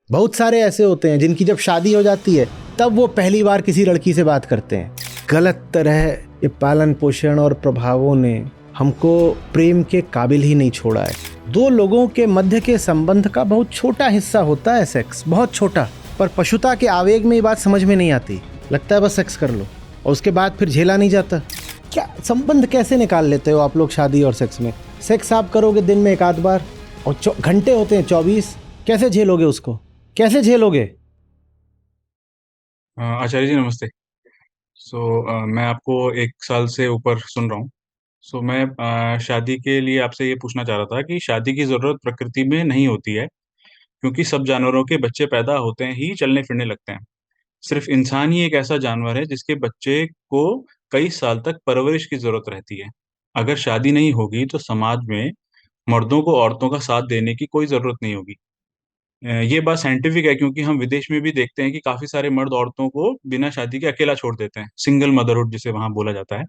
बहुत सारे ऐसे होते हैं जिनकी जब शादी हो जाती है तब वो पहली बार किसी लड़की से बात करते हैं। गलत तरह ये पालन पोषण और प्रभावों ने हमको प्रेम के काबिल ही नहीं छोड़ा है। दो लोगों के मध्य के संबंध का बहुत छोटा हिस्सा होता है सेक्स, बहुत छोटा, पर पशुता के आवेग में ये बात समझ में नहीं आती। लगता है बस सेक्स कर लो और उसके बाद फिर झेला नहीं जाता। क्या संबंध कैसे निकाल लेते हो आप लोग शादी और सेक्स में? सेक्स आप करोगे दिन में एक आध बार और घंटे होते हैं 24, कैसे झेलोगे उसको? कैसे झेलोगे? आचार्य जी नमस्ते। मैं आपको 1 साल से ऊपर सुन रहा हूँ। मैं शादी के लिए आपसे ये पूछना चाह रहा था कि शादी की ज़रूरत प्रकृति में नहीं होती है, क्योंकि सब जानवरों के बच्चे पैदा होते ही चलने फिरने लगते हैं। सिर्फ इंसान ही एक ऐसा जानवर है जिसके बच्चे को कई साल तक परवरिश की ज़रूरत रहती है। अगर शादी नहीं होगी तो समाज में मर्दों को औरतों का साथ देने की कोई ज़रूरत नहीं होगी। ये बात साइंटिफिक है, क्योंकि हम विदेश में भी देखते हैं कि काफ़ी सारे मर्द औरतों को बिना शादी के अकेला छोड़ देते हैं, सिंगल मदरहुड जिसे वहाँ बोला जाता है।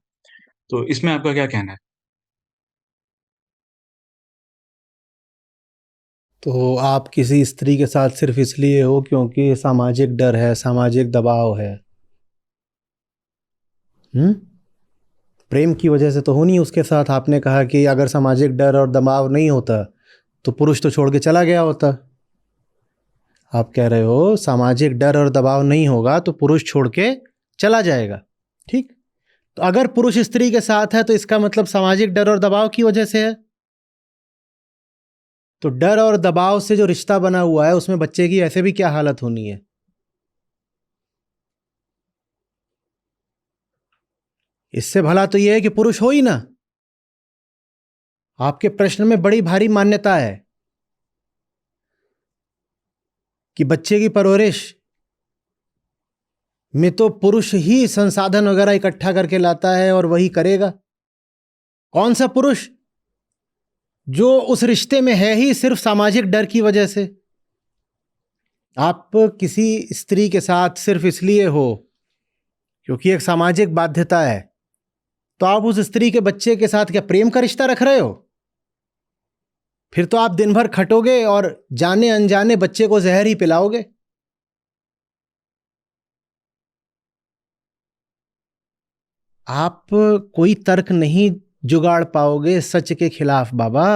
तो इसमें आपका क्या कहना है? तो आप किसी स्त्री के साथ सिर्फ इसलिए हो क्योंकि सामाजिक डर है, सामाजिक दबाव है? प्रेम की वजह से तो हो नहीं उसके साथ। आपने कहा कि अगर सामाजिक डर और दबाव नहीं होता तो पुरुष तो छोड़ के चला गया होता। आप कह रहे हो सामाजिक डर और दबाव नहीं होगा तो पुरुष छोड़ के चला जाएगा। ठीक, तो अगर पुरुष स्त्री के साथ है तो इसका मतलब सामाजिक डर और दबाव की वजह से है। तो डर और दबाव से जो रिश्ता बना हुआ है उसमें बच्चे की ऐसे भी क्या हालत होनी है? इससे भला तो यह है कि पुरुष हो ही ना। आपके प्रश्न में बड़ी भारी मान्यता है कि बच्चे की परवरिश में तो पुरुष ही संसाधन वगैरह इकट्ठा करके लाता है और वही करेगा। कौन सा पुरुष जो उस रिश्ते में है ही सिर्फ सामाजिक डर की वजह से? आप किसी स्त्री के साथ सिर्फ इसलिए हो क्योंकि एक सामाजिक बाध्यता है, तो आप उस स्त्री के बच्चे के साथ क्या प्रेम का रिश्ता रख रहे हो? फिर तो आप दिन भर खटोगे और जाने अनजाने बच्चे को जहर ही पिलाओगे। आप कोई तर्क नहीं जुगाड़ पाओगे सच के खिलाफ बाबा।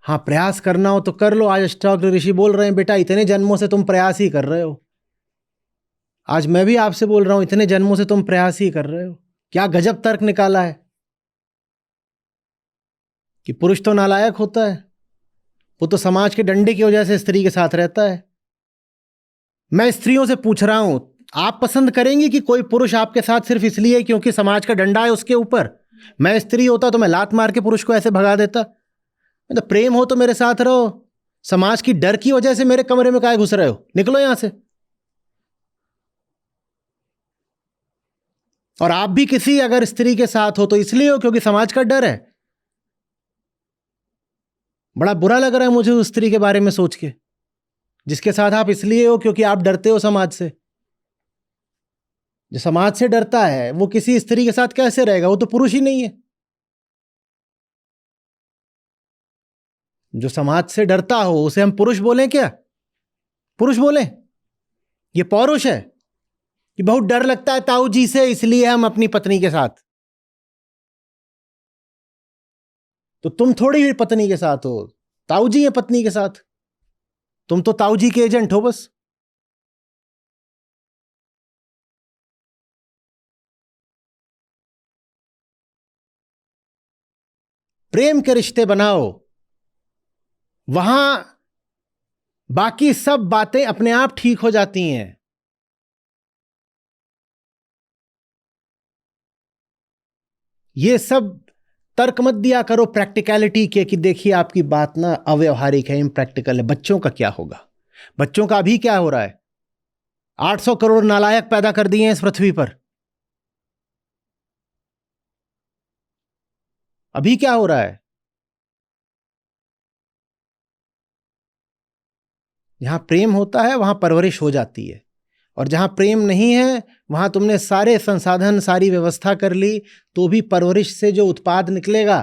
हाँ, प्रयास करना हो तो कर लो। आज अष्टावक्र ऋषि बोल रहे हैं बेटा इतने जन्मों से तुम प्रयास ही कर रहे हो। आज मैं भी आपसे बोल रहा हूं इतने जन्मों से तुम प्रयास ही कर रहे हो। क्या गजब तर्क निकाला है कि पुरुष तो नालायक होता है, वो तो समाज के डंडे की वजह से स्त्री के साथ रहता है। मैं स्त्रियों से पूछ रहा हूं, आप पसंद करेंगी कि कोई पुरुष आपके साथ सिर्फ इसलिए क्योंकि समाज का डंडा है उसके ऊपर? मैं स्त्री होता तो मैं लात मार के पुरुष को ऐसे भगा देता। तो प्रेम हो तो मेरे साथ रहो, समाज की डर की वजह से मेरे कमरे में काहे घुस रहे हो? निकलो यहां से। और आप भी किसी अगर स्त्री के साथ हो तो इसलिए हो क्योंकि समाज का डर है। बड़ा बुरा लग रहा है मुझे उस स्त्री के बारे में सोच के जिसके साथ आप इसलिए हो क्योंकि आप डरते हो समाज से। जो समाज से डरता है वो किसी स्त्री के साथ कैसे रहेगा? वो तो पुरुष ही नहीं है। जो समाज से डरता हो उसे हम पुरुष बोलें क्या? पुरुष बोलें? ये पौरुष है कि बहुत डर लगता है ताऊ जी से इसलिए हम अपनी पत्नी के साथ। तो तुम थोड़ी भी पत्नी के साथ हो, ताऊ जी है पत्नी के साथ। तुम तो ताऊ जी के एजेंट हो बस। प्रेम के रिश्ते बनाओ, वहां बाकी सब बातें अपने आप ठीक हो जाती हैं। ये सब तर्क मत दिया करो प्रैक्टिकलिटी के कि देखिए आपकी बात ना अव्यवहारिक है, इम्प्रैक्टिकल है। बच्चों का क्या होगा? बच्चों का अभी क्या हो रहा है? 800 करोड़ नालायक पैदा कर दिए हैं इस पृथ्वी पर। अभी क्या हो रहा है? जहां प्रेम होता है वहां परवरिश हो जाती है, और जहां प्रेम नहीं है वहां तुमने सारे संसाधन सारी व्यवस्था कर ली तो भी परवरिश से जो उत्पाद निकलेगा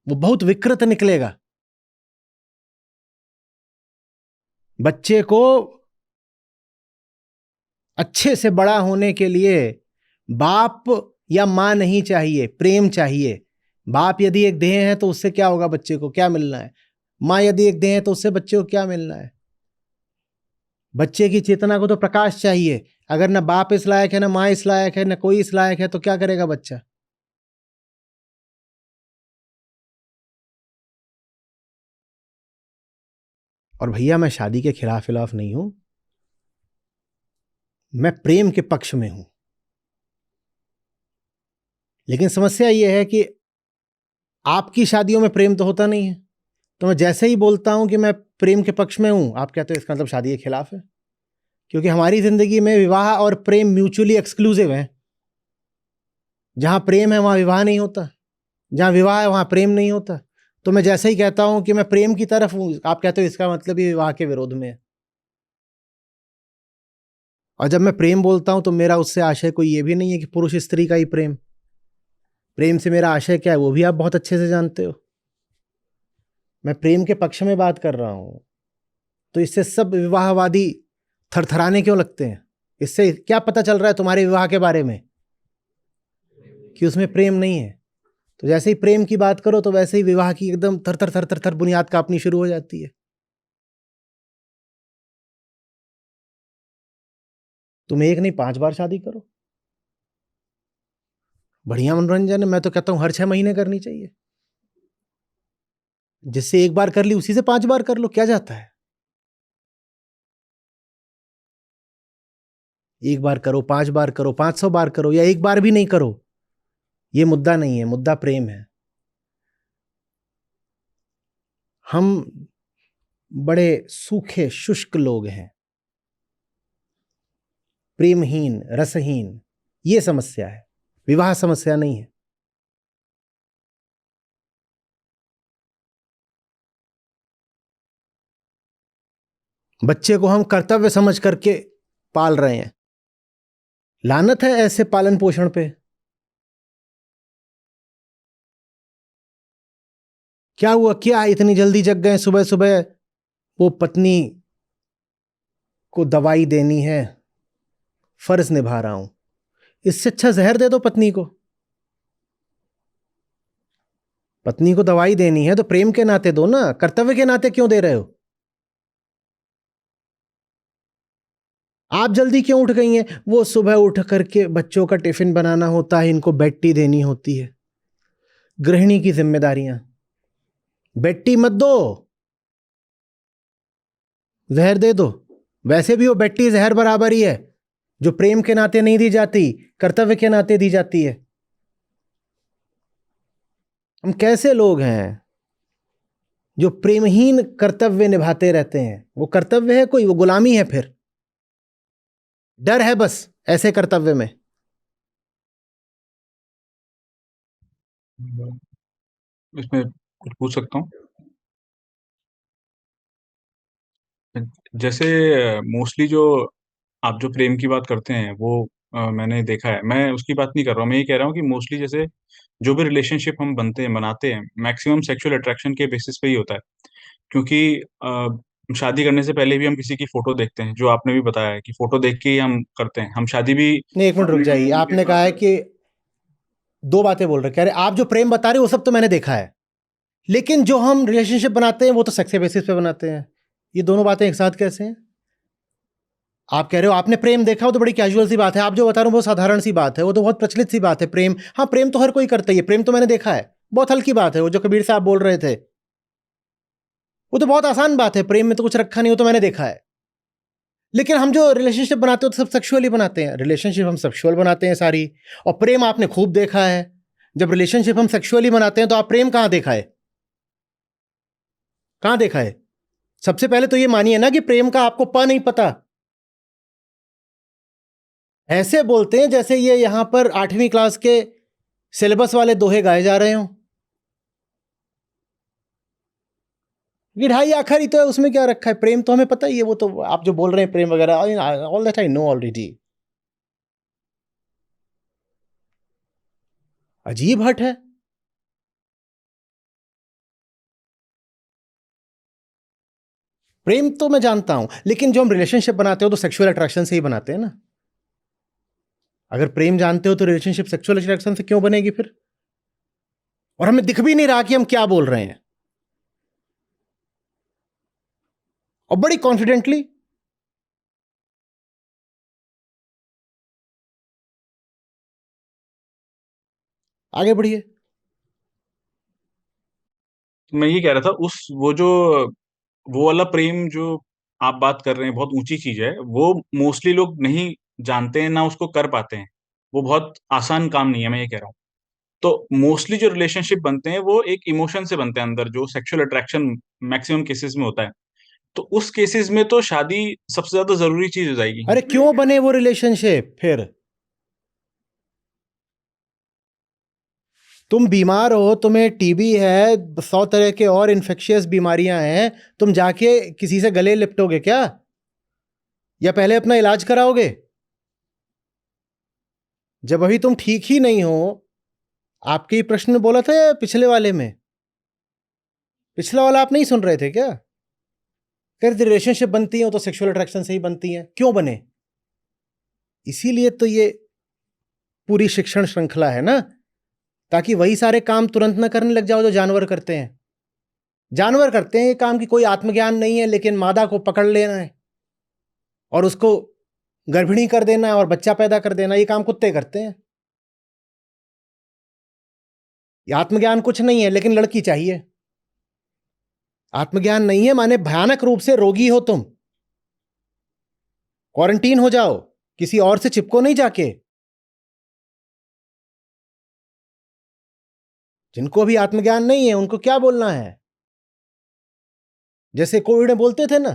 वो बहुत विकृत निकलेगा। बच्चे को अच्छे से बड़ा होने के लिए बाप या माँ नहीं चाहिए, प्रेम चाहिए। बाप यदि एक देह है तो उससे क्या होगा, बच्चे को क्या मिलना है? माँ यदि एक देह है तो उससे बच्चे को क्या मिलना है? बच्चे की चेतना को तो प्रकाश चाहिए। अगर न बाप इस लायक है, न माँ इस लायक है, न कोई इस लायक है, तो क्या करेगा बच्चा? और भैया मैं शादी के खिलाफ नहीं हूं, मैं प्रेम के पक्ष में हूं। लेकिन समस्या यह है कि आपकी शादियों में प्रेम तो होता नहीं है, तो मैं जैसे ही बोलता हूं कि मैं प्रेम के पक्ष में हूं, आप कहते हो इसका मतलब शादी के खिलाफ है। क्योंकि हमारी जिंदगी में विवाह और प्रेम म्यूचुअली एक्सक्लूसिव हैं। जहां प्रेम है वहां विवाह नहीं होता, जहां विवाह है वहां प्रेम नहीं होता। तो मैं जैसे ही कहता हूं कि मैं प्रेम की तरफ हूं, आप कहते हो इसका मतलब ये विवाह के विरोध में है। और जब मैं प्रेम बोलता हूं तो मेरा उससे आशय कोई ये भी नहीं है कि पुरुष स्त्री का ही प्रेम। प्रेम से मेरा आशय क्या है वो भी आप बहुत अच्छे से जानते हो। मैं प्रेम के पक्ष में बात कर रहा हूं। तो इससे सब विवाहवादी थरथराने क्यों लगते हैं? इससे क्या पता चल रहा है तुम्हारे विवाह के बारे में? कि उसमें प्रेम नहीं है। तो जैसे ही प्रेम की बात करो तो वैसे ही विवाह की एकदम थर थर थर थर थर बुनियाद कांपनी शुरू हो जाती है। तुम एक नहीं 5 बार शादी करो, बढ़िया मनोरंजन है। मैं तो कहता हूं हर 6 महीने करनी चाहिए। जिससे एक बार कर ली उसी से 5 बार कर लो, क्या जाता है? एक बार करो, 5 बार करो, 500 बार करो, या एक बार भी नहीं करो, ये मुद्दा नहीं है। मुद्दा प्रेम है। हम बड़े सूखे शुष्क लोग हैं, प्रेमहीन, रसहीन। ये समस्या है, विवाह समस्या नहीं है। बच्चे को हम कर्तव्य समझ करके पाल रहे हैं। लानत है ऐसे पालन पोषण पे। क्या हुआ, क्या इतनी जल्दी जग गए सुबह सुबह? वो पत्नी को दवाई देनी है, फर्ज निभा रहा हूं। इससे अच्छा जहर दे दो पत्नी को। पत्नी को दवाई देनी है तो प्रेम के नाते दो ना, कर्तव्य के नाते क्यों दे रहे हो? आप जल्दी क्यों उठ गई हैं? वो सुबह उठ करके बच्चों का टिफिन बनाना होता है, इनको बेड टी देनी होती है। गृहिणी की जिम्मेदारियां। बेड टी मत दो, जहर दे दो। वैसे भी वो बेड टी जहर बराबर ही है, जो प्रेम के नाते नहीं दी जाती, कर्तव्य के नाते दी जाती है। हम कैसे लोग हैं जो प्रेमहीन कर्तव्य निभाते रहते हैं? वो कर्तव्य है कोई? वो गुलामी है फिर। डर है बस ऐसे कर्तव्य में। इसमें कुछ पूछ सकता हूँ? जैसे मोस्टली जो आप जो प्रेम की बात करते हैं वो मैंने देखा है। मैं उसकी बात नहीं कर रहा हूँ, मैं ये कह रहा हूँ कि मोस्टली जैसे जो भी रिलेशनशिप हम बनाते हैं, मैक्सिमम सेक्सुअल अट्रैक्शन के बेसिस पे ही होता है। क्योंकि शादी करने से पहले भी हम किसी की फोटो देखते हैं, जो आपने भी बताया है कि फोटो देख के ही हम करते हैं। हम शादी भी नहीं, एक मिनट रुक जाइए। आपने कहा है कि 2 बातें बोल रहे, कह रहे आप जो प्रेम बता रहे हो वो सब तो मैंने देखा है, लेकिन जो हम रिलेशनशिप बनाते हैं वो तो सेक्स के बेसिस पे बनाते हैं। ये दोनों बातें एक साथ कैसे हैं? आप कह रहे हो आपने प्रेम देखा, वो तो बड़ी कैजुअल सी बात है। आप जो बता रहे हो बहुत साधारण सी बात है, वो तो बहुत प्रचलित सी बात है। प्रेम, हाँ प्रेम तो हर कोई करता ही है, प्रेम तो मैंने देखा है। बहुत हल्की बात है वो जो कबीर साहब बोल रहे थे, वो तो बहुत आसान बात है। प्रेम में तो कुछ रखा नहीं, हो तो मैंने देखा है। लेकिन हम जो रिलेशनशिप बनाते हो तो सब सेक्सुअली बनाते हैं। रिलेशनशिप हम सेक्सुअल बनाते हैं सारी, और प्रेम आपने खूब देखा है। जब रिलेशनशिप हम सेक्सुअली बनाते हैं तो आप प्रेम कहां देखा है? कहां देखा है? सबसे पहले तो ये मानिए ना कि प्रेम का आपको प नहीं पता। ऐसे बोलते हैं जैसे ये यहां पर 8वीं क्लास के सिलेबस वाले दोहे गाए जा रहे हो कि ढाई आखिर ही तो है, उसमें क्या रखा है? प्रेम तो हमें पता ही है। वो तो आप जो बोल रहे हैं प्रेम वगैरह, all that I know already. अजीब हट है। प्रेम तो मैं जानता हूं, लेकिन जो हम रिलेशनशिप बनाते हो तो सेक्सुअल अट्रैक्शन से ही बनाते हैं ना। अगर प्रेम जानते हो तो रिलेशनशिप सेक्सुअल अट्रैक्शन से क्यों बनेगी फिर? और हमें दिख भी नहीं रहा कि हम क्या बोल रहे हैं, और बड़ी कॉन्फिडेंटली। आगे बढ़िए। मैं ये कह रहा था उस वो वाला प्रेम जो आप बात कर रहे हैं बहुत ऊँची चीज़ है, वो मोस्टली लोग नहीं जानते हैं, ना उसको कर पाते हैं। वो बहुत आसान काम नहीं है, मैं ये कह रहा हूँ। तो मोस्टली जो रिलेशनशिप बनते हैं, वो एक इमोशन से बनते हैं अंदर, जो सेक्सुअल अट्रैक्शन मैक्सिमम केसेज़ में होता है। तो उस केसेज़ में तो शादी सबसे ज़्यादा ज़रूरी चीज़ हो जाएगी। अरे क्यों बने वो रिलेशनशिप फिर? तुम बीमार हो, तुम्हें टीबी है, 100 तरह के और इन्फेक्शियस बीमारियां हैं, तुम जाके किसी से गले लिपटोगे क्या? या पहले अपना इलाज कराओगे? जब अभी तुम ठीक ही नहीं हो। आपके ही प्रश्न में बोला था या पिछले वाले में? पिछला वाला आप नहीं सुन रहे थे क्या? कहते रिलेशनशिप बनती है तो सेक्सुअल अट्रैक्शन से ही बनती है, क्यों बने? इसीलिए तो ये पूरी शिक्षण श्रृंखला है ना, ताकि वही सारे काम तुरंत ना करने लग जाओ जो जानवर करते हैं। जानवर करते हैं ये काम की कोई आत्मज्ञान नहीं है, लेकिन मादा को पकड़ लेना है और उसको गर्भिणी कर देना है और बच्चा पैदा कर देना, ये काम कुत्ते करते हैं। ये आत्मज्ञान कुछ नहीं है, लेकिन लड़की चाहिए। आत्मज्ञान नहीं है माने भयानक रूप से रोगी हो तुम, क्वारंटीन हो जाओ, किसी और से चिपको नहीं जाके। जिनको भी आत्मज्ञान नहीं है उनको क्या बोलना है? जैसे कोविड में बोलते थे ना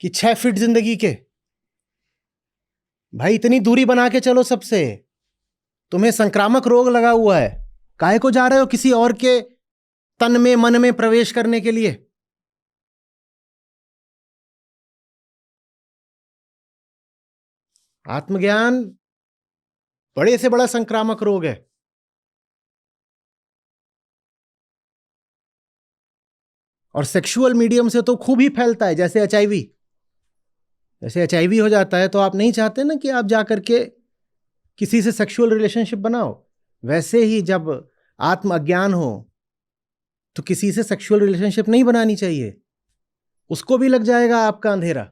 कि 6 फीट जिंदगी के, भाई इतनी दूरी बना के चलो सबसे। तुम्हें संक्रामक रोग लगा हुआ है, काहे को जा रहे हो किसी और के तन में मन में प्रवेश करने के लिए? आत्मज्ञान बड़े से बड़ा संक्रामक रोग है। और सेक्सुअल मीडियम से तो खूब ही फैलता है, जैसे एचआईवी। जैसे एचआईवी हो जाता है तो आप नहीं चाहते ना कि आप जाकर के किसी से सेक्सुअल रिलेशनशिप बनाओ। वैसे ही जब आत्म अज्ञान हो तो किसी से सेक्सुअल रिलेशनशिप नहीं बनानी चाहिए, उसको भी लग जाएगा आपका अंधेरा।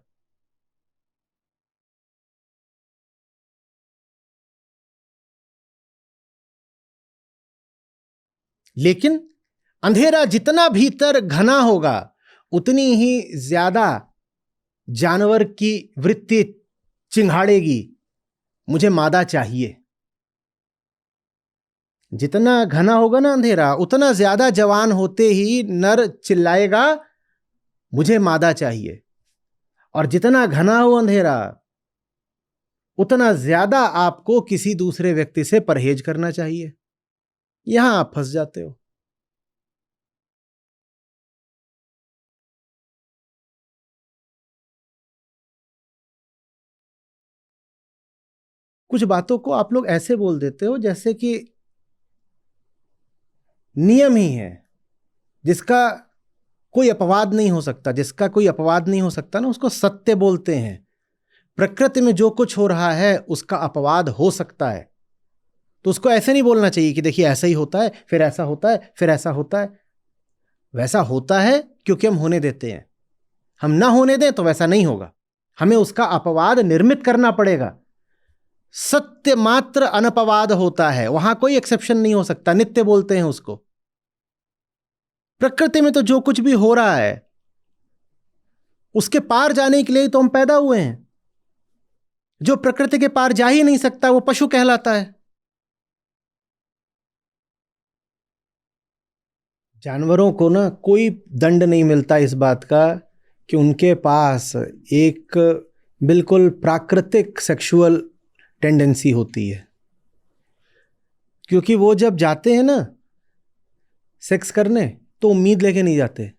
लेकिन अंधेरा जितना भीतर घना होगा उतनी ही ज्यादा जानवर की वृत्ति चिंघाड़ेगी, मुझे मादा चाहिए। जितना घना होगा ना अंधेरा, उतना ज्यादा जवान होते ही नर चिल्लाएगा मुझे मादा चाहिए। और जितना घना हो अंधेरा उतना ज्यादा आपको किसी दूसरे व्यक्ति से परहेज करना चाहिए। यहां आप फंस जाते हो। कुछ बातों को आप लोग ऐसे बोल देते हो जैसे कि नियम ही है, जिसका कोई अपवाद नहीं हो सकता। जिसका कोई अपवाद नहीं हो सकता ना, उसको सत्य बोलते हैं। प्रकृति में जो कुछ हो रहा है उसका अपवाद हो सकता है, तो उसको ऐसे नहीं बोलना चाहिए कि देखिए ऐसा ही होता है, फिर ऐसा होता है, फिर ऐसा होता है। वैसा होता है क्योंकि हम होने देते हैं। हम ना होने दें तो वैसा नहीं होगा। हमें उसका अपवाद निर्मित करना पड़ेगा। सत्य मात्र अनपवाद होता है, वहां कोई एक्सेप्शन नहीं हो सकता। नित्य बोलते हैं उसको। प्रकृति में तो जो कुछ भी हो रहा है उसके पार जाने के लिए तो हम पैदा हुए हैं। जो प्रकृति के पार जा ही नहीं सकता वो पशु कहलाता है। जानवरों को ना कोई दंड नहीं मिलता इस बात का कि उनके पास एक बिल्कुल प्राकृतिक सेक्सुअल टेंडेंसी होती है, क्योंकि वो जब जाते हैं ना सेक्स करने तो उम्मीद लेके नहीं जाते।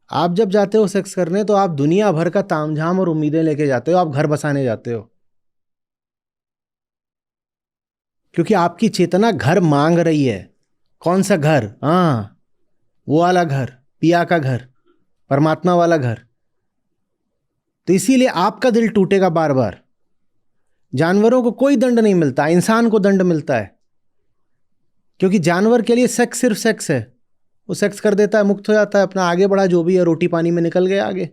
आप जब जाते हो सेक्स करने तो आप दुनिया भर का तामझाम और उम्मीदें लेके जाते हो। आप घर बसाने जाते हो, क्योंकि आपकी चेतना घर मांग रही है। कौन सा घर? हाँ, वो वाला घर। पिया का घर, परमात्मा वाला घर। तो इसीलिए आपका दिल टूटेगा बार बार। जानवरों को कोई दंड नहीं मिलता, इंसान को दंड मिलता है, क्योंकि जानवर के लिए सेक्स सिर्फ सेक्स है। वो सेक्स कर देता है, मुक्त हो जाता है, अपना आगे बढ़ा, जो भी है रोटी पानी में निकल गया आगे।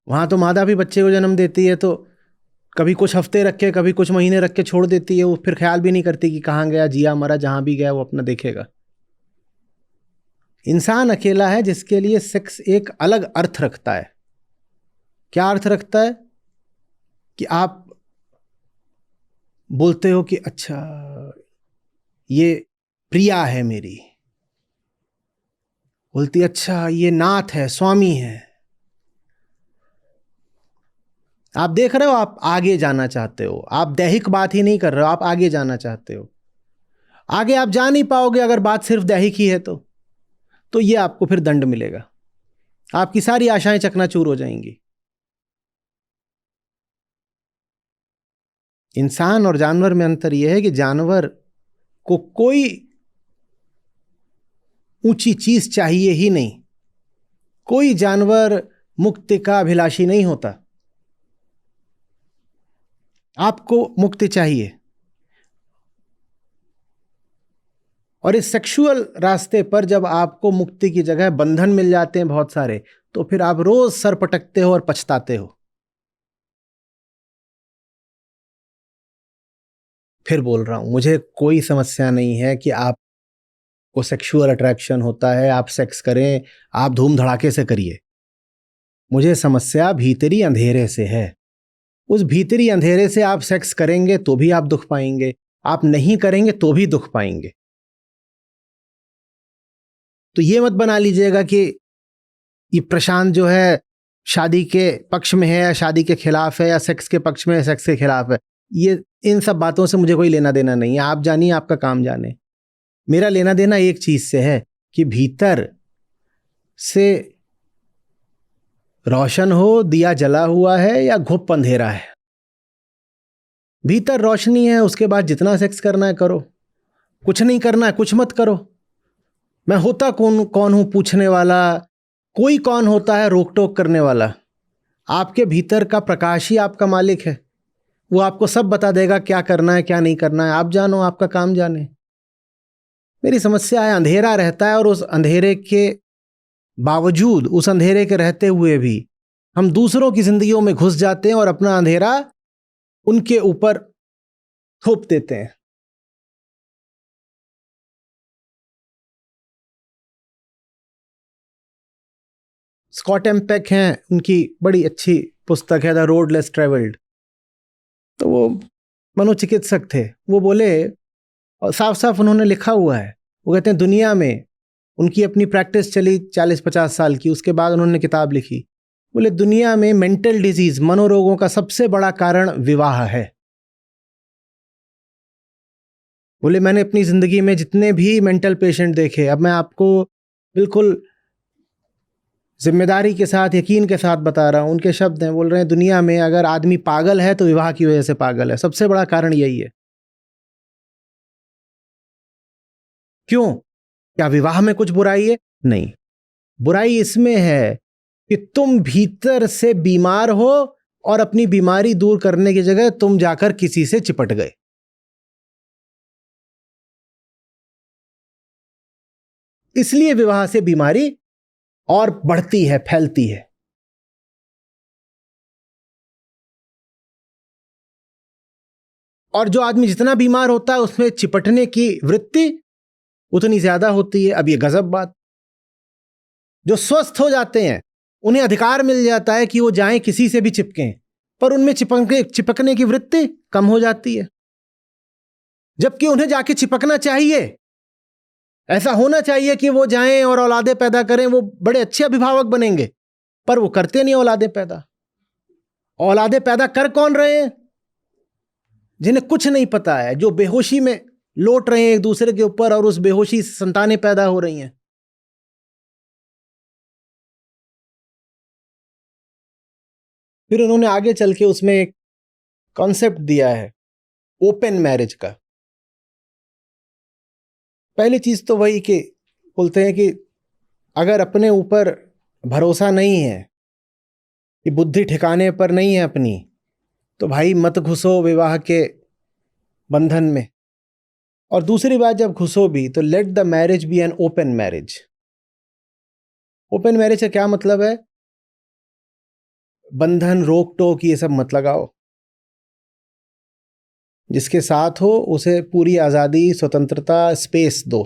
वहां तो मादा भी बच्चे को जन्म देती है तो कभी कुछ हफ्ते रख के, कभी कुछ महीने रख के छोड़ देती है। वो फिर ख्याल भी नहीं करती कि कहाँ गया, जिया मरा, जहां भी गया वो अपना देखेगा। इंसान अकेला है जिसके लिए सेक्स एक अलग अर्थ रखता है। क्या अर्थ रखता है? कि आप बोलते हो कि अच्छा ये प्रिया है मेरी, बोलती अच्छा ये नाथ है, स्वामी है। आप देख रहे हो, आप आगे जाना चाहते हो, आप दैहिक बात ही नहीं कर रहे हो, आप आगे जाना चाहते हो। आगे आप जा नहीं पाओगे अगर बात सिर्फ दैहिक ही है तो ये आपको फिर दंड मिलेगा, आपकी सारी आशाएं चकनाचूर हो जाएंगी। इंसान और जानवर में अंतर यह है कि जानवर को कोई ऊंची चीज चाहिए ही नहीं। कोई जानवर मुक्ति का अभिलाषी नहीं होता। आपको मुक्ति चाहिए, और इस सेक्सुअल रास्ते पर जब आपको मुक्ति की जगह बंधन मिल जाते हैं बहुत सारे, तो फिर आप रोज सर पटकते हो और पछताते हो। फिर बोल रहा हूं, मुझे कोई समस्या नहीं है कि आपको सेक्सुअल अट्रैक्शन होता है, आप सेक्स करें, आप धूम धड़ाके से करिए। मुझे समस्या भीतरी अंधेरे से है। उस भीतरी अंधेरे से आप सेक्स करेंगे तो भी आप दुख पाएंगे, आप नहीं करेंगे तो भी दुख पाएंगे। तो ये मत बना लीजिएगा कि ये प्रशांत जो है शादी के पक्ष में है या शादी के खिलाफ है, या सेक्स के पक्ष में है, सेक्स के खिलाफ है। ये इन सब बातों से मुझे कोई लेना देना नहीं है। आप जानिए, आपका काम जाने। मेरा लेना देना एक चीज से है कि भीतर से रोशन हो, दिया जला हुआ है या घुप अंधेरा है। भीतर रोशनी है, उसके बाद जितना सेक्स करना है करो, कुछ नहीं करना है कुछ मत करो। मैं होता कौन कौन हूं पूछने वाला, कोई कौन होता है रोक टोक करने वाला। आपके भीतर का प्रकाश ही आपका मालिक है। वो आपको सब बता देगा क्या करना है क्या नहीं करना है। आप जानो, आपका काम जाने। मेरी समस्या है अंधेरा रहता है, और उस अंधेरे के बावजूद, उस अंधेरे के रहते हुए भी हम दूसरों की जिंदगियों में घुस जाते हैं और अपना अंधेरा उनके ऊपर थोप देते हैं। स्कॉट एम्पेक हैं, उनकी बड़ी अच्छी पुस्तक है द रोड लेस ट्रेवल्ड। तो वो मनोचिकित्सक थे। वो बोले, और साफ साफ उन्होंने लिखा हुआ है, वो कहते हैं दुनिया में उनकी अपनी प्रैक्टिस चली 40-50 साल की, उसके बाद उन्होंने किताब लिखी। बोले दुनिया में मेंटल डिजीज, मनोरोगों का सबसे बड़ा कारण विवाह है। बोले मैंने अपनी जिंदगी में जितने भी मेंटल पेशेंट देखे, अब मैं आपको बिल्कुल जिम्मेदारी के साथ, यकीन के साथ बता रहा हूं, उनके शब्द हैं। बोल रहे हैं दुनिया में अगर आदमी पागल है तो विवाह की वजह से पागल है। सबसे बड़ा कारण यही है। क्यों? क्या विवाह में कुछ बुराई है? नहीं, बुराई इसमें है कि तुम भीतर से बीमार हो और अपनी बीमारी दूर करने की जगह तुम जाकर किसी से चिपट गए। इसलिए विवाह से बीमारी और बढ़ती है, फैलती है। और जो आदमी जितना बीमार होता है उसमें चिपटने की वृत्ति उतनी ज्यादा होती है। अब ये गजब बात, जो स्वस्थ हो जाते हैं उन्हें अधिकार मिल जाता है कि वो जाएं किसी से भी चिपकें, पर उनमें चिपकने की वृत्ति कम हो जाती है। जबकि उन्हें जाके चिपकना चाहिए। ऐसा होना चाहिए कि वो जाएं और औलादे पैदा करें, वो बड़े अच्छे अभिभावक बनेंगे, पर वो करते नहीं औलादे पैदा। औलादे पैदा कर कौन रहे हैं? जिन्हें कुछ नहीं पता है, जो बेहोशी में लौट रहे हैं एक दूसरे के ऊपर, और उस बेहोशी से संतानें पैदा हो रही हैं। फिर उन्होंने आगे चल के उसमें एक कॉन्सेप्ट दिया है ओपन मैरिज का। पहली चीज तो वही कि बोलते हैं कि अगर अपने ऊपर भरोसा नहीं है, कि बुद्धि ठिकाने पर नहीं है अपनी, तो भाई मत घुसो विवाह के बंधन में। और दूसरी बात, जब घुसो भी तो let the marriage be an open marriage. Open marriage का क्या मतलब है? बंधन, रोक टोक ये सब मत लगाओ। जिसके साथ हो उसे पूरी आजादी, स्वतंत्रता, स्पेस दो।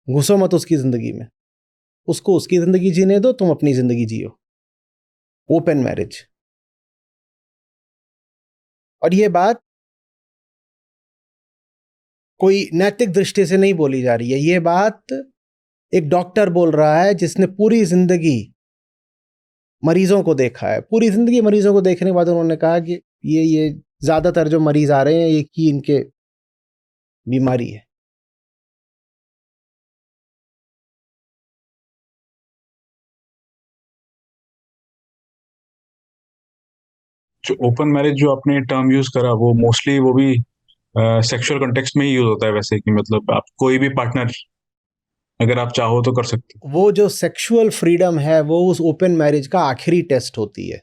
घुसो मत उसकी जिंदगी में, उसको उसकी जिंदगी जीने दो, तुम अपनी जिंदगी जियो। Open marriage. और ये बात कोई नैतिक दृष्टि से नहीं बोली जा रही है, ये बात एक डॉक्टर बोल रहा है जिसने पूरी जिंदगी मरीजों को देखा है। पूरी जिंदगी मरीजों को देखने के बाद उन्होंने कहा कि ये ज्यादातर जो मरीज आ रहे हैं ये की इनके बीमारी है। जो ओपन मैरिज जो आपने टर्म यूज करा, वो मोस्टली वो भी सेक्सुअल कंटेक्स्ट में ही यूज होता है वैसे, कि मतलब आप कोई भी पार्टनर अगर आप चाहो तो कर सकते हो। वो जो सेक्सुअल फ्रीडम है वो उस ओपन मैरिज का आखिरी टेस्ट होती है।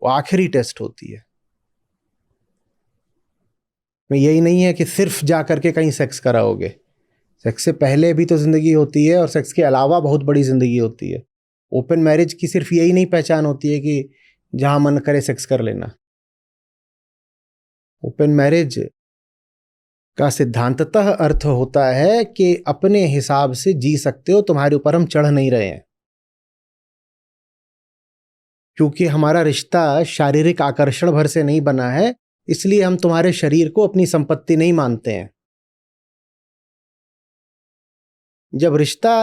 वो आखिरी टेस्ट होती है। में यही नहीं है कि सिर्फ जा करके कहीं सेक्स कराओगे। सेक्स से पहले भी तो जिंदगी होती है और सेक्स के अलावा बहुत बड़ी जिंदगी होती है। ओपन मैरिज की सिर्फ यही नहीं पहचान होती है कि जहां मन करे सेक्स कर लेना। ओपन मैरिज का सिद्धांततः अर्थ होता है कि अपने हिसाब से जी सकते हो, तुम्हारे ऊपर हम चढ़ नहीं रहे हैं। क्योंकि हमारा रिश्ता शारीरिक आकर्षण भर से नहीं बना है, इसलिए हम तुम्हारे शरीर को अपनी संपत्ति नहीं मानते हैं। जब रिश्ता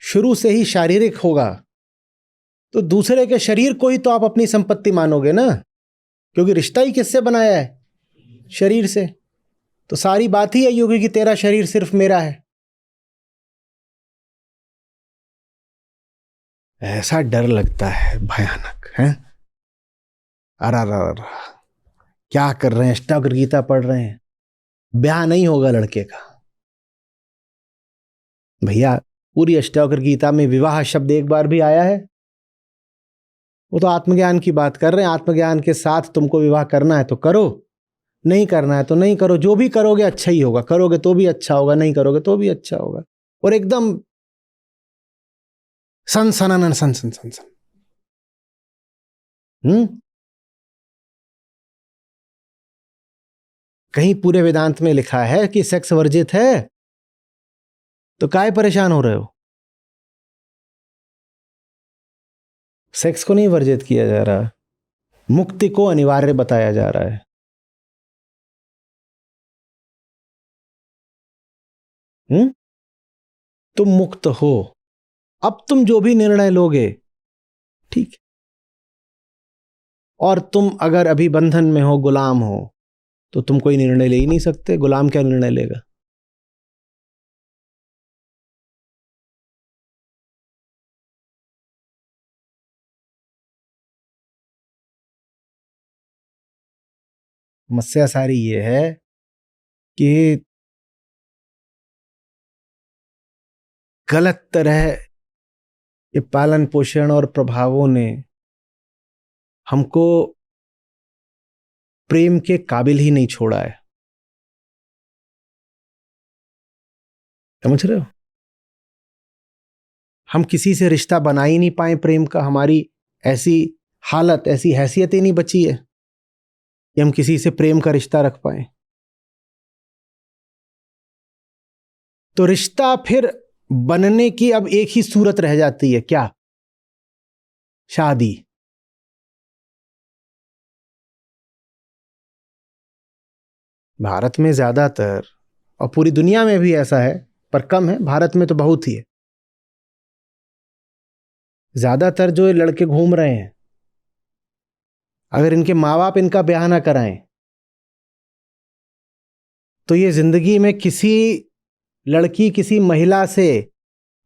शुरू से ही शारीरिक होगा तो दूसरे के शरीर को ही तो आप अपनी संपत्ति मानोगे ना, क्योंकि रिश्ता ही किससे बनाया है? शरीर से। तो सारी बात ही यही होगी कि तेरा शरीर सिर्फ मेरा है। ऐसा डर लगता है, भयानक है। अरे क्या कर रहे हैं? अष्टावक्र गीता पढ़ रहे हैं, ब्याह नहीं होगा लड़के का। भैया पूरी अष्टावक्र गीता में विवाह शब्द एक बार भी आया है? वो तो आत्मज्ञान की बात कर रहे हैं। आत्मज्ञान के साथ तुमको विवाह करना है तो करो, नहीं करना है तो नहीं करो। जो भी करोगे अच्छा ही होगा, करोगे तो भी अच्छा होगा, नहीं करोगे तो भी अच्छा होगा। और एकदम सन सनानन सन सन सन सन। कहीं पूरे वेदांत में लिखा है कि सेक्स वर्जित है, तो काहे परेशान हो रहे हो? सेक्स को नहीं वर्जित किया जा रहा, मुक्ति को अनिवार्य बताया जा रहा है। तुम मुक्त हो। अब तुम जो भी निर्णय लोगे ठीक। और तुम अगर अभी बंधन में हो, गुलाम हो, तो तुम कोई निर्णय ले ही नहीं सकते। गुलाम क्या निर्णय लेगा? समस्या सारी ये है कि गलत तरह ये पालन पोषण और प्रभावों ने हमको प्रेम के काबिल ही नहीं छोड़ा है। समझ रहे हो? हम किसी से रिश्ता बना ही नहीं पाए प्रेम का। हमारी ऐसी हालत, ऐसी हैसियत ही नहीं बची है कि हम किसी से प्रेम का रिश्ता रख पाए। तो रिश्ता फिर बनने की अब एक ही सूरत रह जाती है, क्या? शादी। भारत में ज्यादातर, और पूरी दुनिया में भी ऐसा है पर कम है, भारत में तो बहुत ही है। ज्यादातर जो ये लड़के घूम रहे हैं, अगर इनके माँ बाप इनका ब्याह ना कराएं तो ये जिंदगी में किसी लड़की, किसी महिला से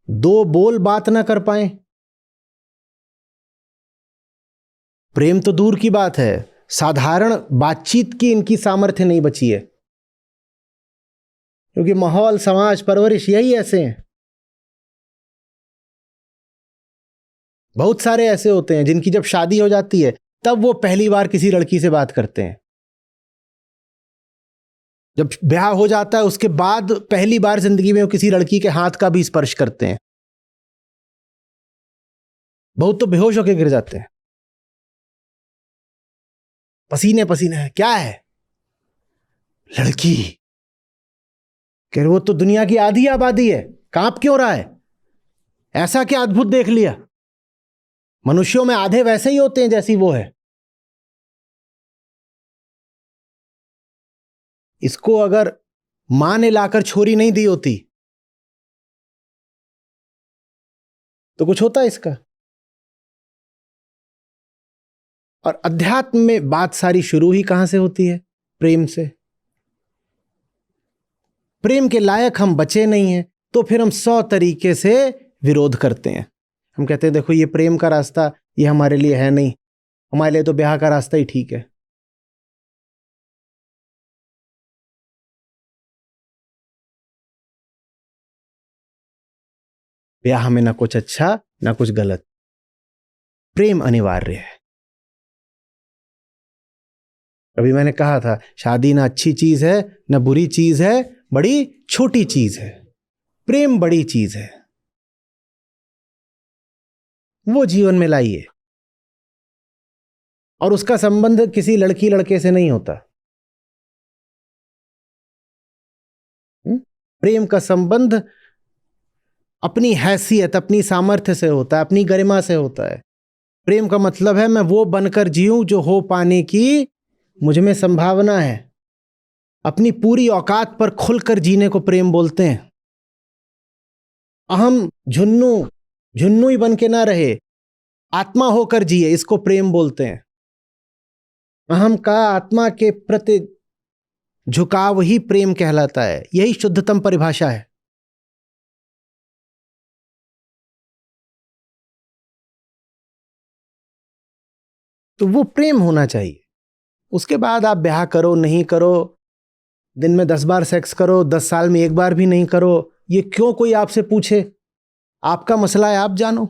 दो बोल बात ना कर पाए। प्रेम तो दूर की बात है, साधारण बातचीत की इनकी सामर्थ्य नहीं बची है, क्योंकि माहौल, समाज, परवरिश यही ऐसे हैं। बहुत सारे ऐसे होते हैं जिनकी जब शादी हो जाती है तब वो पहली बार किसी लड़की से बात करते हैं। जब ब्याह हो जाता है उसके बाद पहली बार जिंदगी में वो किसी लड़की के हाथ का भी स्पर्श करते हैं। बहुत तो बेहोश होकर गिर जाते हैं, पसीने पसीने हैं। क्या है? लड़की। कह रहे वो तो दुनिया की आधी आबादी है, कांप क्यों रहा है? ऐसा क्या अद्भुत देख लिया? मनुष्यों में आधे वैसे ही होते हैं जैसी वो है। इसको अगर मां ने लाकर छोरी नहीं दी होती तो कुछ होता इसका। और अध्यात्म में बात सारी शुरू ही कहां से होती है? प्रेम से। प्रेम के लायक हम बचे नहीं हैं तो फिर हम 100 तरीके से विरोध करते हैं। हम कहते हैं देखो ये प्रेम का रास्ता ये हमारे लिए है नहीं, हमारे लिए तो ब्याह का रास्ता ही ठीक है। ब्याह में ना कुछ अच्छा ना कुछ गलत, प्रेम अनिवार्य है। अभी मैंने कहा था शादी ना अच्छी चीज है ना बुरी चीज है, बड़ी छोटी चीज है। प्रेम बड़ी चीज है, वो जीवन में लाइए। और उसका संबंध किसी लड़की लड़के से नहीं होता। प्रेम का संबंध अपनी हैसियत, अपनी सामर्थ्य से होता है, अपनी गरिमा से होता है। प्रेम का मतलब है मैं वो बनकर जीऊं जो हो पाने की मुझ में संभावना है। अपनी पूरी औकात पर खुलकर जीने को प्रेम बोलते हैं। अहम झुन्नू झुन्नू ही बन के ना रहे, आत्मा होकर जिए, इसको प्रेम बोलते हैं। अहम का आत्मा के प्रति झुकाव ही प्रेम कहलाता है। यही शुद्धतम परिभाषा है। तो वो प्रेम होना चाहिए। उसके बाद आप ब्याह करो नहीं करो, दिन में 10 बार सेक्स करो, 10 साल में एक बार भी नहीं करो, ये क्यों कोई आपसे पूछे? आपका मसला है, आप जानो।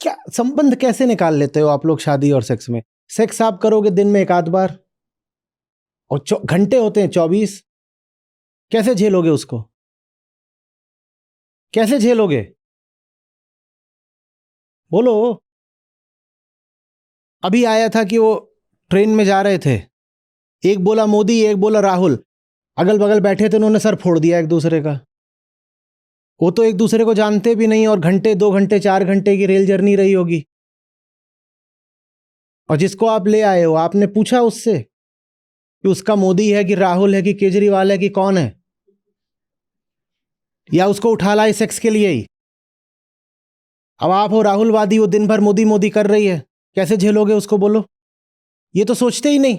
क्या संबंध कैसे निकाल लेते हो आप लोग शादी और सेक्स में? सेक्स आप करोगे दिन में एक आध बार और घंटे होते हैं 24। कैसे झेलोगे उसको? कैसे झेलोगे? बोलो। अभी आया था कि वो ट्रेन में जा रहे थे, एक बोला मोदी एक बोला राहुल, अगल बगल बैठे थे, उन्होंने सर फोड़ दिया एक दूसरे का। वो तो एक दूसरे को जानते भी नहीं और घंटे 2 घंटे 4 घंटे की रेल जर्नी रही होगी। और जिसको आप ले आए हो आपने पूछा उससे कि उसका मोदी है कि राहुल है कि केजरीवाल है कि कौन है? या उसको उठा लाए सेक्स के लिए ही? अब आप हो राहुलवादी, वो दिन भर मोदी मोदी कर रही है, कैसे झेलोगे उसको? बोलो। ये तो सोचते ही नहीं।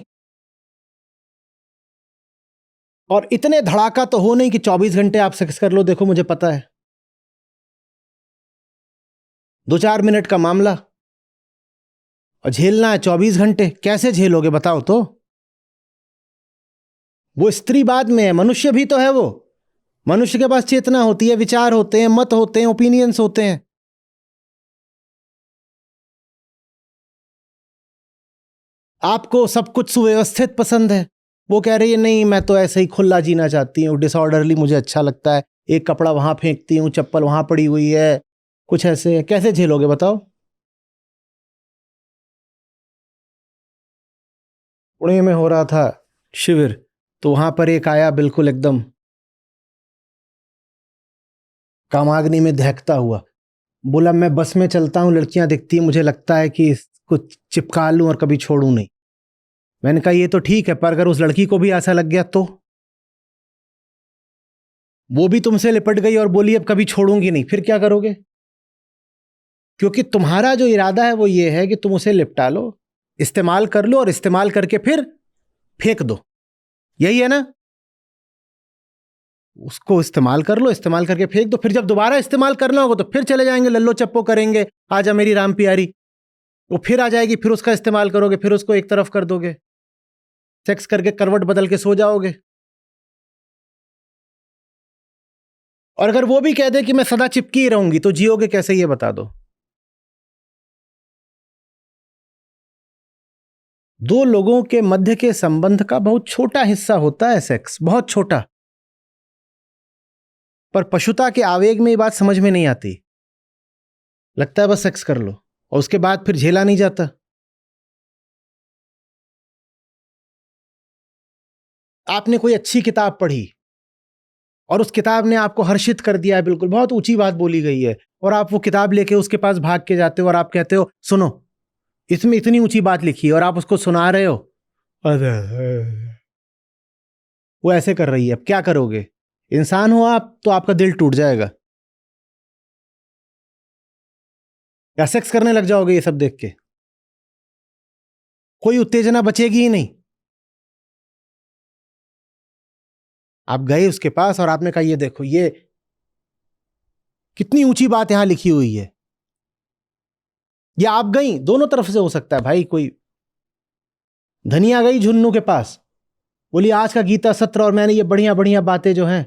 और इतने धड़ाका तो हो नहीं कि 24 घंटे आप सेक्स कर लो। देखो मुझे पता है 2-4 मिनट का मामला, और झेलना है 24 घंटे। कैसे झेलोगे बताओ तो? वो स्त्री बाद में है, मनुष्य भी तो है वो। मनुष्य के पास चेतना होती है, विचार होते हैं, मत होते हैं, ओपिनियंस होते हैं। आपको सब कुछ सुव्यवस्थित पसंद है, वो कह रही है नहीं मैं तो ऐसे ही खुला जीना चाहती हूँ, डिसऑर्डरली मुझे अच्छा लगता है, एक कपड़ा वहां फेंकती हूँ, चप्पल वहां पड़ी हुई है, कुछ ऐसे है। कैसे झेलोगे बताओ? पुणे में हो रहा था शिविर, तो वहां पर एक आया बिल्कुल एकदम कामाग्नि में दहकता हुआ, बोला मैं बस में चलता हूँ, लड़कियां दिखती हैं, मुझे लगता है कि इसको चिपका लूं और कभी छोड़ूं नहीं। मैंने कहा ये तो ठीक है, पर अगर उस लड़की को भी ऐसा लग गया तो? वो भी तुमसे लिपट गई और बोली अब कभी छोड़ूंगी नहीं, फिर क्या करोगे? क्योंकि तुम्हारा जो इरादा है वो ये है कि तुम उसे लिपटा लो, इस्तेमाल कर लो और इस्तेमाल करके फिर फेंक दो। यही है ना? उसको इस्तेमाल कर लो, इस्तेमाल करके फेंक दो, फिर जब दोबारा इस्तेमाल करना होगा तो फिर चले जाएंगे, लल्लो चप्पो करेंगे, आजा मेरी राम प्यारी, वो फिर आ जाएगी, फिर उसका इस्तेमाल करोगे, फिर उसको एक तरफ कर दोगे, सेक्स करके करवट बदल के सो जाओगे। और अगर वो भी कह दे कि मैं सदा चिपकी ही रहूंगी, तो जियोगे कैसे, ये बता दो। दो लोगों के मध्य के संबंध का बहुत छोटा हिस्सा होता है सेक्स, बहुत छोटा, पर पशुता के आवेग में ये बात समझ में नहीं आती, लगता है बस सेक्स कर लो, और उसके बाद फिर झेला नहीं जाता। आपने कोई अच्छी किताब पढ़ी और उस किताब ने आपको हर्षित कर दिया है, बिल्कुल बहुत ऊंची बात बोली गई है, और आप वो किताब लेके उसके पास भाग के जाते हो और आप कहते हो सुनो इसमें इतनी ऊंची बात लिखी है, और आप उसको सुना रहे हो, वो ऐसे कर रही है, अब क्या करोगे? इंसान हो आप तो आपका दिल टूट जाएगा, या सेक्स करने लग जाओगे ये सब देख के, कोई उत्तेजना बचेगी ही नहीं। आप गए उसके पास और आपने कहा ये देखो, ये कितनी ऊंची बात यहां लिखी हुई है, या आप गई, दोनों तरफ से हो सकता है भाई। कोई धनिया गई झुन्नू के पास, बोली आज का गीता सत्र और मैंने ये बढ़िया बढ़िया बातें जो हैं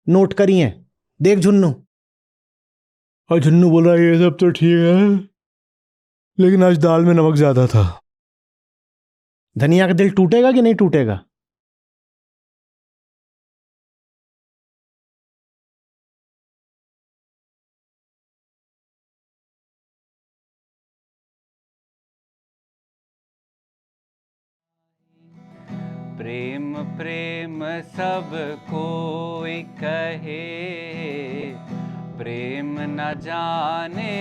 नोट करी हैं, देख झुन्नू। और झुन्नू बोला ये सब तो ठीक है, लेकिन आज दाल में नमक ज्यादा था। धनिया का दिल टूटेगा कि नहीं टूटेगा? प्रेम प्रेम सब कोई कहे, प्रेम न जाने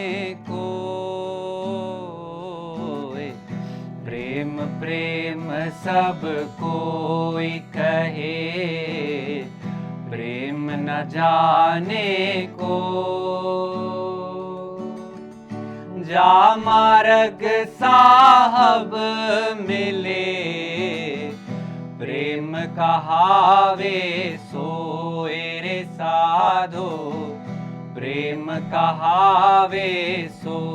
कोई। प्रेम प्रेम सब कोई कहे, प्रेम न जाने को। जा मार्ग साहब मिले, प्रेम कहावे सोए रे साधो, प्रेम कहावे सोए।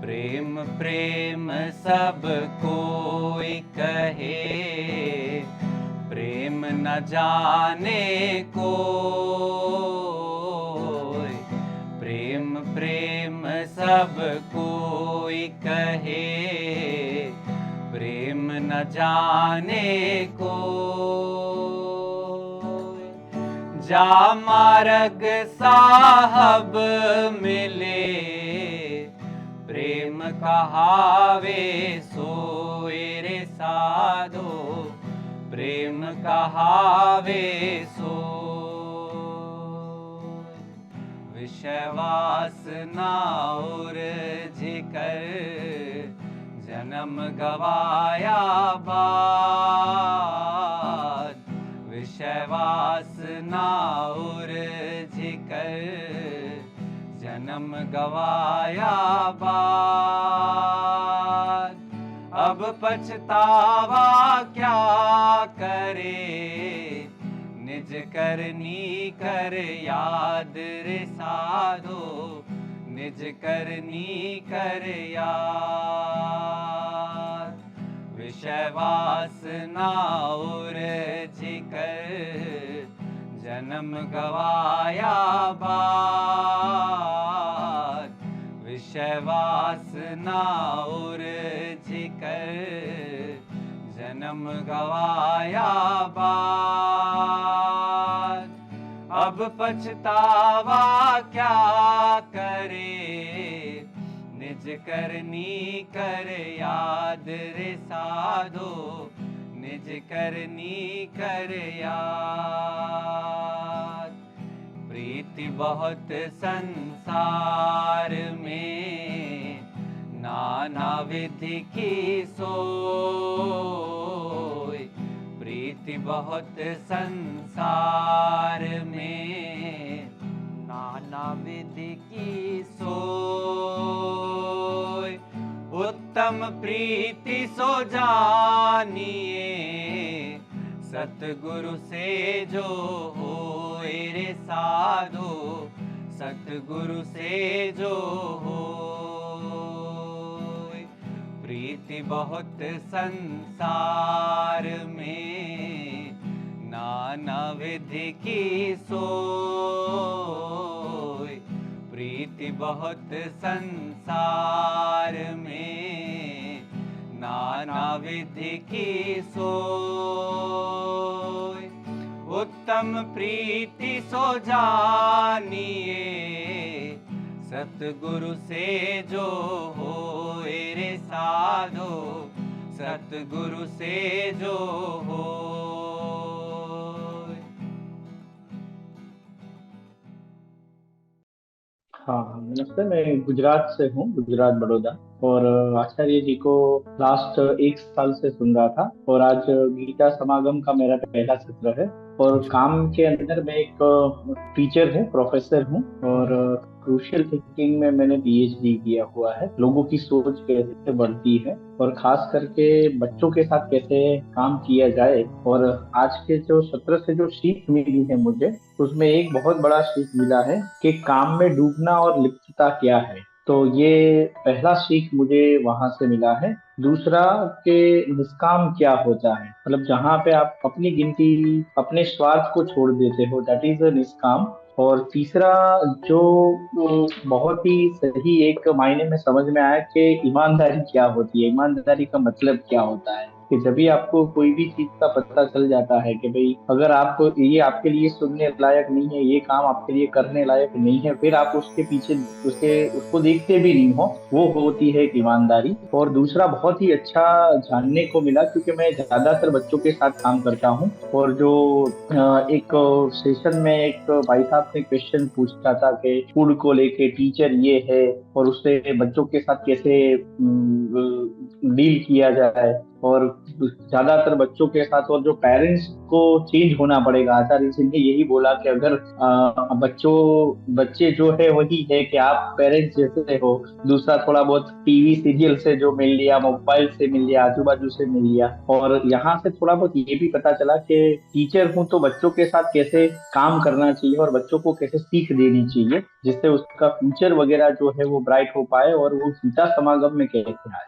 प्रेम प्रेम सब कोई कहे, प्रेम न जाने कोई। प्रेम प्रेम सब कोई कहे, प्रेम न जाने को। जा मार्ग साहब मिले, प्रेम कहावे सोए रे साधो, प्रेम कहावे सो। विषयवास नाउर जिकर, जन्म गवाया बाद। विषयवास नाउर जिकर, जन्म गवाया बाद। अब पछतावा क्या करे, निज करनी कर याद रे साधो, निज करनी कर याद। विषयवास नाउर जिकर, जन्म गवाया बाद। विषयवास नाउर जिकर, जन्म गवाया बाद। अब पछतावा क्या करे, निज करनी कर याद रे साधो, निज करनी कर याद। प्रीति बहुत संसार में, नाना विधि की सोई। प्रीति बहुत संसार में, नाना विधि की सोई। उत्तम प्रीति सो जानिए, सतगुरु से जो होए रे साधो, सतगुरु से जो होए। प्रीति बहुत संसार में, नाना विधि की सोय। प्रीति बहुत संसार में, नाना विधि की सोय। उत्तम प्रीति सो जानिए, सतगुरु से जो होए रे साधो, सतगुरु से जो होए। हाँ, नमस्ते। मैं गुजरात से हूँ, गुजरात बड़ौदा। और आचार्य जी को लास्ट 1 साल से सुन रहा था, और आज गीता समागम का मेरा पहला सत्र है। और काम के अंदर मैं एक टीचर हूँ, प्रोफेसर हूँ, और क्रूशियल थिंकिंग में मैंने पीएचडी किया हुआ है। लोगों की सोच कैसे बढ़ती है और खास करके बच्चों के साथ कैसे काम किया जाए। और आज के जो सत्र से जो सीख मिली है मुझे, उसमें एक बहुत बड़ा सीख मिला है कि काम में डूबना और लिप्तता क्या है। तो ये पहला सीख मुझे वहां से मिला है। दूसरा कि निष्काम क्या होता है, मतलब जहाँ पे आप अपनी गिनती, अपने स्वार्थ को छोड़ देते हो, दैट इज निष्काम। और तीसरा जो बहुत ही सही एक मायने में समझ में आया कि ईमानदारी क्या होती है, ईमानदारी का मतलब क्या होता है। कि जब भी आपको कोई भी चीज का पता चल जाता है कि भाई अगर आप ये आपके लिए सुनने लायक नहीं है, ये काम आपके लिए करने लायक नहीं है, फिर आप उसके पीछे उसको देखते भी नहीं हो, वो होती है एक ईमानदारी। और दूसरा बहुत ही अच्छा जानने को मिला, क्योंकि मैं ज्यादातर बच्चों के साथ काम करता हूँ। और जो एक सेशन में एक भाई साहब ने क्वेश्चन पूछा था कि फूड को लेके टीचर ये है और उससे बच्चों के साथ कैसे डील किया जाए। और ज्यादातर बच्चों के साथ, और जो पेरेंट्स को चेंज होना पड़ेगा। आचार्य जी ने यही बोला कि अगर बच्चे जो है वही है कि आप पेरेंट्स जैसे हो। दूसरा थोड़ा बहुत टीवी सीरियल से जो मिल लिया, मोबाइल से मिल लिया, आजू बाजू से मिल लिया। और यहाँ से थोड़ा बहुत ये भी पता चला कि टीचर हूँ तो बच्चों के साथ कैसे काम करना चाहिए और बच्चों को कैसे सीख देनी चाहिए, जिससे उसका फ्यूचर वगैरह जो है वो ब्राइट हो पाए और वो गीता समागम में कैसे आए।